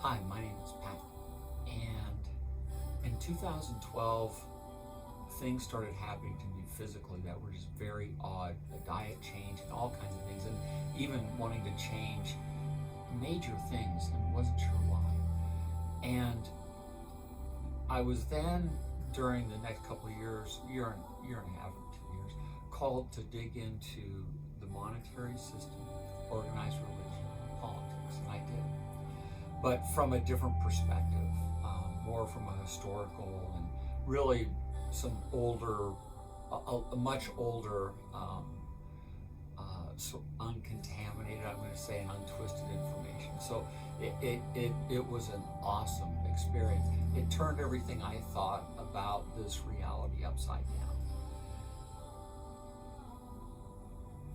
Hi, my name is Pat, and in 2012, things started happening to me physically that were just very odd. A diet change and all kinds of things, and even wanting to change major things and wasn't sure why. And I was then, during the next couple of years, year and a half or 2 years, called to dig into the monetary system, organized religion, politics, and I did. But from a different perspective, more from a historical and really some older, a much older, so uncontaminated, I'm going to say, and untwisted information. So it was an awesome experience. It turned everything I thought about this reality upside down.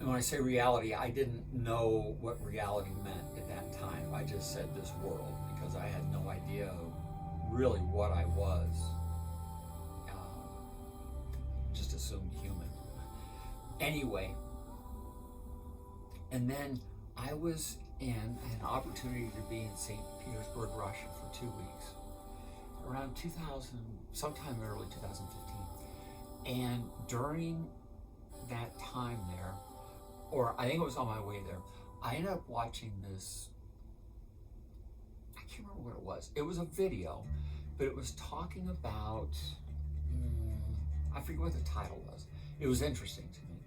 And when I say reality, I didn't know what reality meant at that time. I just said this world because I had no idea really what I was. Just assumed human. Anyway, and then I had an opportunity to be in St. Petersburg, Russia for 2 weeks, around 2000, sometime early 2015. And during that time there, or I think it was on my way there, I ended up watching this, I can't remember what it was. It was a video, but it was talking about, I forget what the title was. It was interesting to me.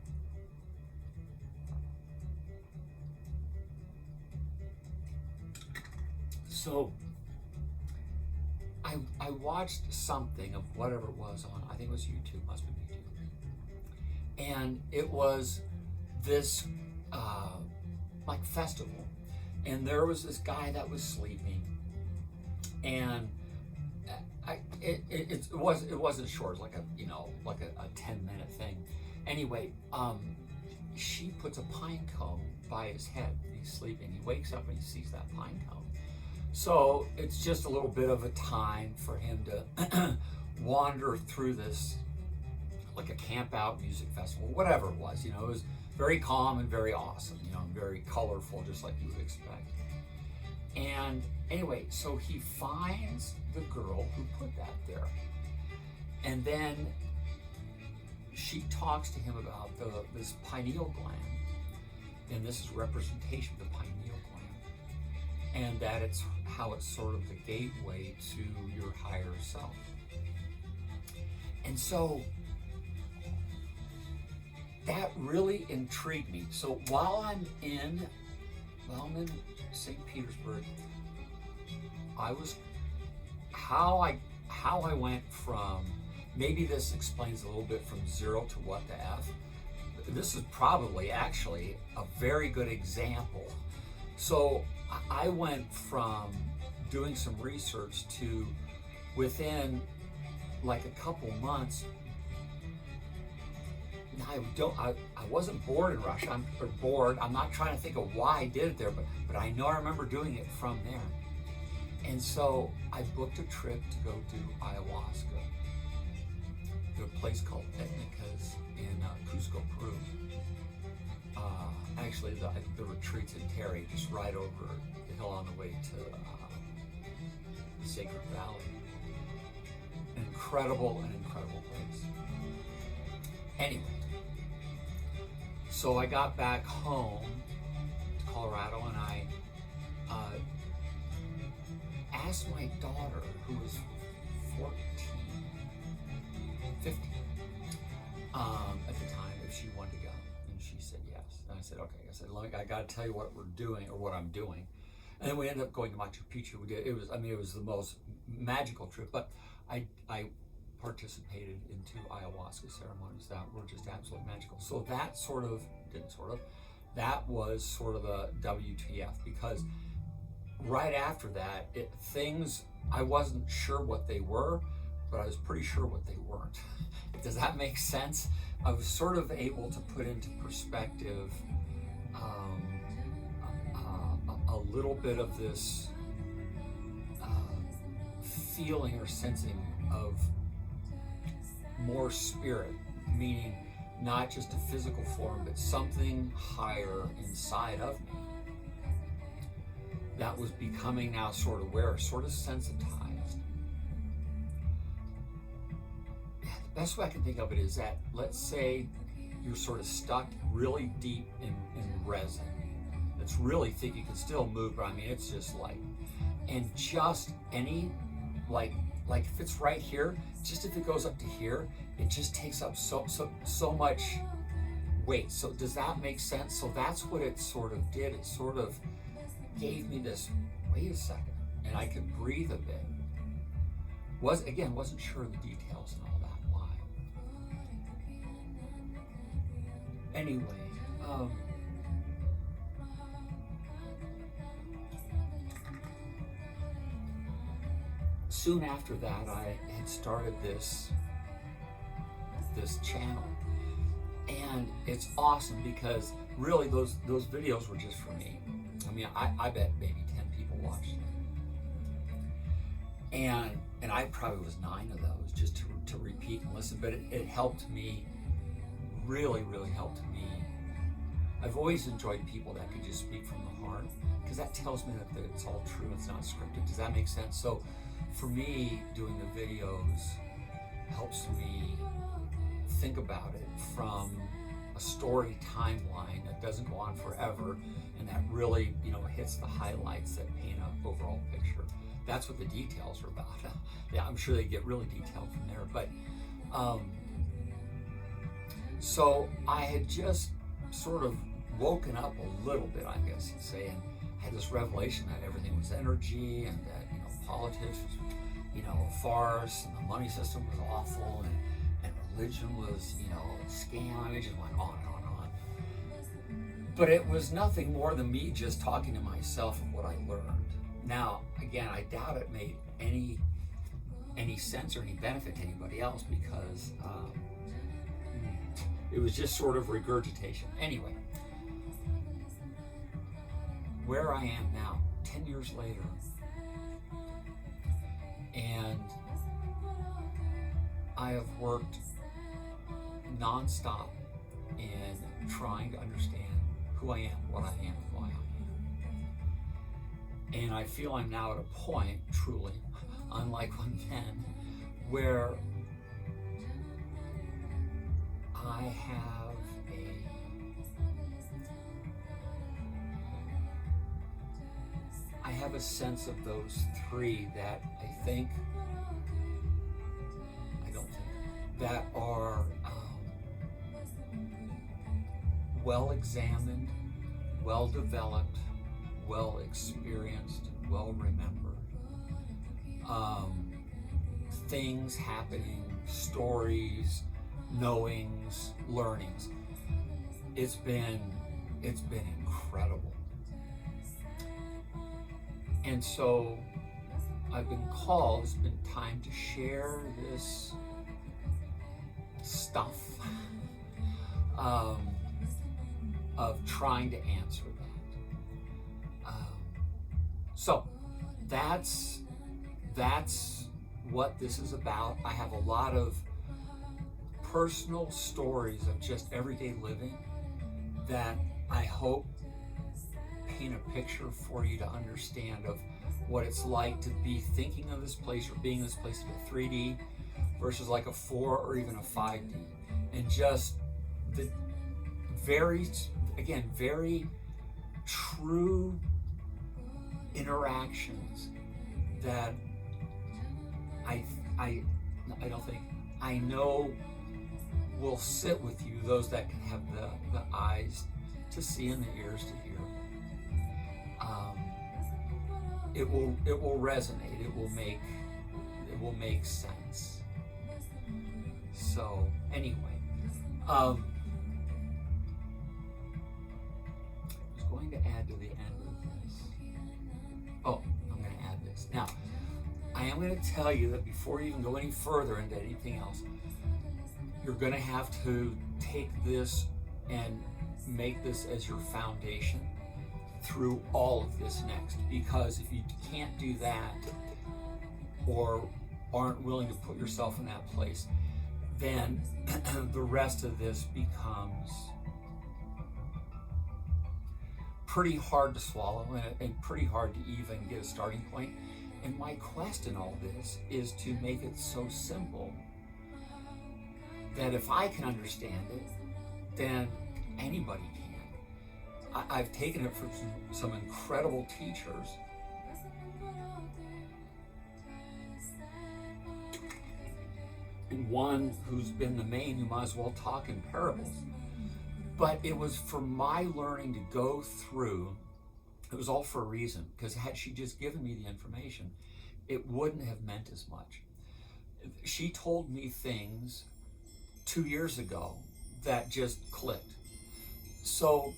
So I watched something of whatever it was on, I think it was YouTube, must have been YouTube. And it was this like festival, and there was this guy that was sleeping, and it wasn't short, like a 10-minute thing. Anyway, she puts a pine cone by his head. He's sleeping. He wakes up and he sees that pine cone. So it's just a little bit of a time for him to wander through this, like a camp out music festival, whatever it was. It was very calm and very awesome, and very colorful, just like you would expect. And anyway, so he finds the girl who put that there. And then she talks to him about this pineal gland. And this is representation of the pineal gland. And that it's how it's sort of the gateway to your higher self. And so that really intrigued me. So while I'm in St. Petersburg, how I went from, maybe this explains a little bit from zero to what the F. This is probably actually a very good example. So I went from doing some research to, within like a couple months, I wasn't bored in Russia. I'm not trying to think of why I did it there, but I know I remember doing it from there. And so I booked a trip to go do ayahuasca to a place called Etnicas in Cusco, Peru. Actually, the retreat's in Terry, just right over the hill on the way to the Sacred Valley. An incredible place. Anyway, so I got back home to Colorado, and I asked my daughter, who was 15 at the time, if she wanted to go, and she said yes. And I said, okay. I said, look, I got to tell you what we're doing, or what I'm doing. And then we ended up going to Machu Picchu. It was the most magical trip, but I participated in 2 ayahuasca ceremonies that were just absolutely magical. So that that was sort of a WTF, because right after that, I wasn't sure what they were, but I was pretty sure what they weren't. Does that make sense? I was sort of able to put into perspective a little bit of this feeling or sensing of more spirit, meaning not just a physical form, but something higher inside of me. that was becoming now sort of aware, sort of sensitized. The best way I can think of it is that, let's say you're sort of stuck really deep in resin. It's really thick, you can still move, but I mean, it's just like, and just any, like if it's right here, just if it goes up to here, it just takes up so much weight. So does that make sense? So that's what it sort of did. It sort of gave me this, wait a second, and I could breathe a bit. Wasn't sure of the details and all that, why. Anyway, soon after that, I had started this channel, and it's awesome because really those videos were just for me. I mean, I bet maybe 10 people watched it, and I probably was 9 of those just to repeat and listen. But it helped me, really helped me. I've always enjoyed people that could just speak from the heart, because that tells me that it's all true, it's not scripted. Does that make sense? So for me, doing the videos helps me think about it from a story timeline that doesn't go on forever, and that really, hits the highlights that paint an overall picture. That's what the details are about. Yeah, I'm sure they get really detailed from there. But so I had just sort of woken up a little bit, I guess you'd say, and had this revelation that everything was energy, and that politics was a farce, and the money system was awful, and religion was a scam. It just went on and on and on. But it was nothing more than me just talking to myself of what I learned. Now, again, I doubt it made any sense or any benefit to anybody else, because it was just sort of regurgitation. Anyway, where I am now, 10 years later, and I have worked nonstop in trying to understand who I am, what I am, and why I am. And I feel I'm now at a point, truly, unlike one then, where I have a sense of those 3 that that are well examined, well developed, well experienced, well remembered. Things happening, stories, knowings, learnings. It's been incredible. And so I've been called, it's been time to share this stuff of trying to answer that. So that's what this is about. I have a lot of personal stories of just everyday living that I hope paint a picture for you to understand of what it's like to be thinking of this place or being in this place in a 3D versus like a 4 or even a 5D, and just the very true interactions that I know will sit with you, those that can have the eyes to see and the ears to hear. It will resonate. It will make sense. So anyway, I was going to add to the end of this. Oh, I'm going to add this. Now, I am going to tell you that before you even go any further into anything else, you're going to have to take this and make this as your foundation through all of this next, because if you can't do that or aren't willing to put yourself in that place, then the rest of this becomes pretty hard to swallow and pretty hard to even get a starting point. And my quest in all this is to make it so simple that if I can understand it, then anybody can. I've taken it from some incredible teachers. One who's been the main, you might as well talk in parables. But it was for my learning to go through, it was all for a reason, because had she just given me the information, it wouldn't have meant as much. She told me things 2 years ago that just clicked. So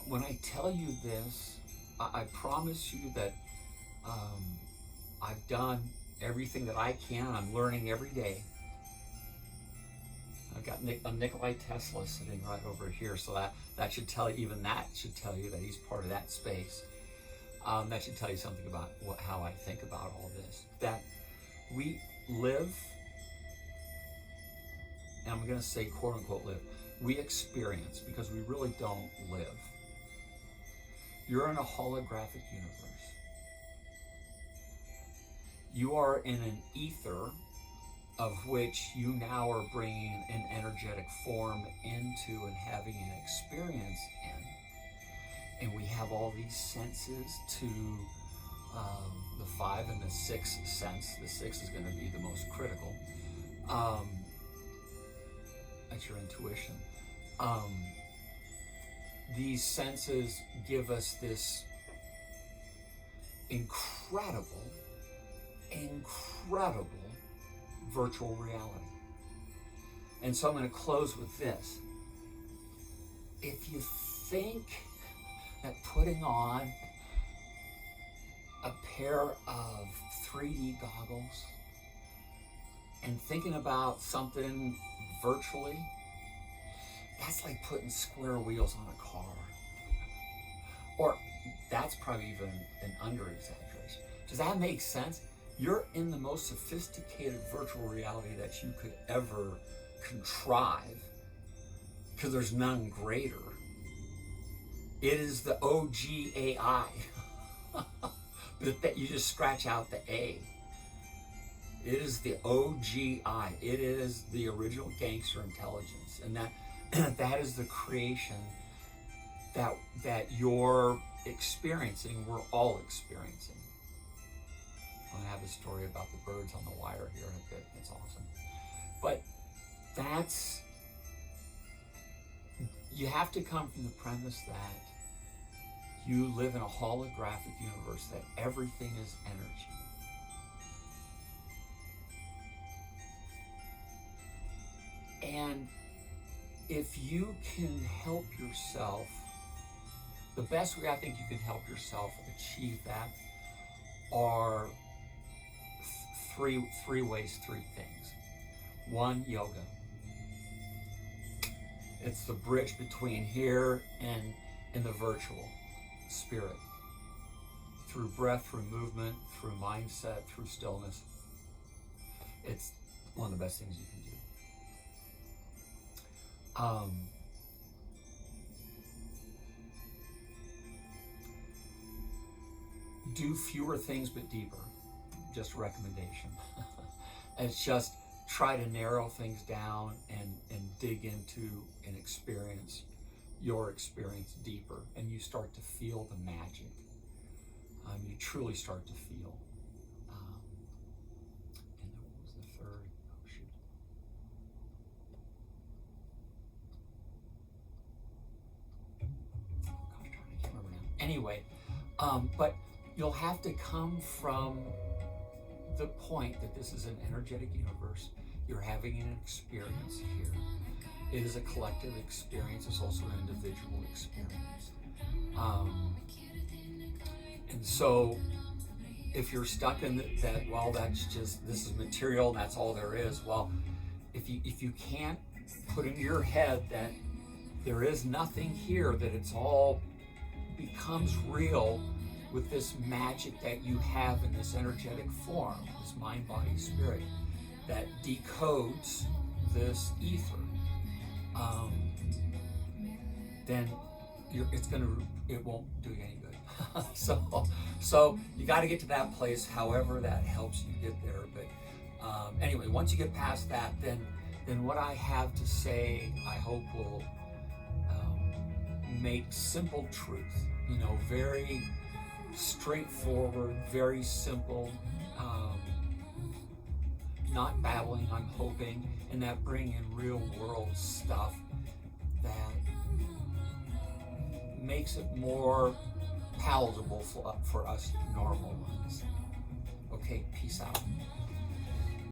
when I tell you this, I promise you that I've done everything that I can. I'm learning every day. I've got a Nikolai Tesla sitting right over here, so that should tell you, even that should tell you that he's part of that space. That should tell you something about how I think about all this. That we live, and I'm going to say quote unquote live, we experience, because we really don't live. You're in a holographic universe. You are in an ether of which you now are bringing an energetic form into and having an experience in. And we have all these senses to the 5 and the 6th sense. The 6th is going to be the most critical. That's your intuition. These senses give us this incredible virtual reality. And so I'm going to close with this. If you think that putting on a pair of 3D goggles and thinking about something virtually, that's like putting square wheels on a car. Or that's probably even an under-exaggeration. Does that make sense? You're in the most sophisticated virtual reality that you could ever contrive, because there's none greater. It is the OG AI. You just scratch out the A. It is the OGI. It is the original gangster intelligence. And that is the creation that you're experiencing, we're all experiencing. I'm going to have a story about the birds on the wire here in a bit. It's awesome. But you have to come from the premise that you live in a holographic universe, that everything is energy. And if you can help yourself, the best way I think you can help yourself achieve that are three ways, three things. One, yoga. It's the bridge between here and in the virtual spirit. Through breath, through movement, through mindset, through stillness. It's one of the best things you can do. Do fewer things but deeper. Just a recommendation. It's just try to narrow things down and dig into and experience your experience deeper, and you start to feel the magic. You truly start to feel. And what was the third? Oh shoot. Gosh darn, I can't remember now. Anyway, but you'll have to come from the point that this is an energetic universe. You're having an experience here. It is a collective experience. It's also an individual experience. And so if you're stuck in that, well, that's just, this is material, that's all there is. Well, if you can't put in your head that there is nothing here, that it's all becomes real with this magic that you have in this energetic form, this mind, body, spirit, that decodes this ether, then it won't do you any good. So you got to get to that place, however that helps you get there. But anyway, once you get past that, then what I have to say, I hope will make simple truth, very straightforward, very simple, not babbling, I'm hoping, and that bring in real world stuff that makes it more palatable for us normal ones. Okay, peace out.